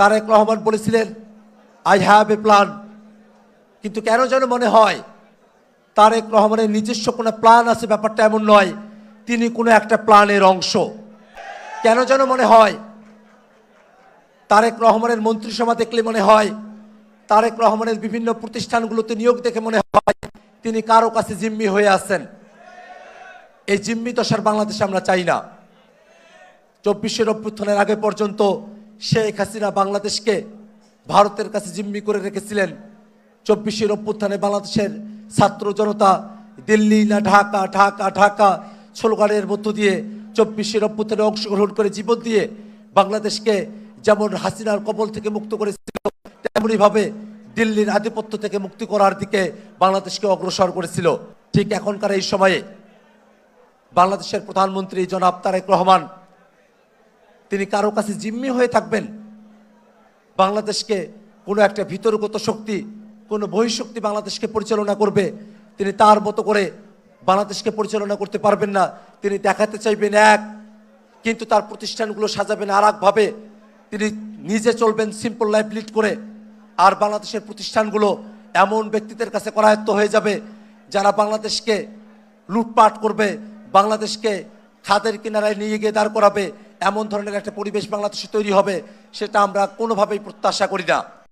তারেক রহমান বলেছিলেন I have a plan, কিন্তু কেন যেন মনে হয় তারেক রহমানের নিজস্ব কোনো প্ল্যান আছে, ব্যাপারটা এমন নয়। তিনি কোনো একটা প্ল্যানের অংশ। কেন যেন মনে হয় তারেক রহমানের মন্ত্রিসভা দেখলে মনে হয়, তারেক রহমানের বিভিন্ন প্রতিষ্ঠানগুলোতে নিয়োগ দেখে মনে হয় তিনি কারো কাছে জিম্মি হয়ে আছেন। এই জিম্মি দশার বাংলাদেশে আমরা চাই না। 24 অভ্যুত্থানের আগে পর্যন্ত শেখ হাসিনা বাংলাদেশকে ভারতের কাছে জিম্মি করে রেখেছিলেন। 24 অভ্যুত্থানে বাংলাদেশের ছাত্র জনতা দিল্লি না ঢাকা, ঢাকা ঢাকা স্লোগানের মধ্য দিয়ে 24 অভ্যুত্থানে অংশগ্রহণ করে জীবন দিয়ে বাংলাদেশকে যেমন হাসিনার কবল থেকে মুক্ত করেছিল, তেমনিভাবে দিল্লির আধিপত্য থেকে মুক্তি করার দিকে বাংলাদেশকে অগ্রসর করেছিল। ঠিক এখনকার এই সময়ে বাংলাদেশের প্রধানমন্ত্রী জনাব তারেক রহমান তিনি কারো কাছে জিম্মি হয়ে থাকবেন? বাংলাদেশকে কোনো একটা ভিতরগত শক্তি, কোনো বহিঃশক্তি বাংলাদেশকে পরিচালনা করবে। তিনি তার মতো করে বাংলাদেশকে পরিচালনা করতে পারবেন না। তিনি দেখাতে চাইবেন এক, কিন্তু তার প্রতিষ্ঠানগুলো সাজাবেন আর একভাবে। তিনি নিজে চলবেন সিম্পল লাইফ লিড করে, আর বাংলাদেশের প্রতিষ্ঠানগুলো এমন ব্যক্তিদের কাছে করায়ত্ত হয়ে যাবে যারা বাংলাদেশকে লুটপাট করবে, বাংলাদেশকে খাদের কিনারায় নিয়ে গিয়ে দাঁড় করাবে। এমন ধরনের একটা পরিবেশ বাংলাদেশে তৈরি হবে, সেটা আমরা কোনোভাবেই প্রত্যাশা করি না।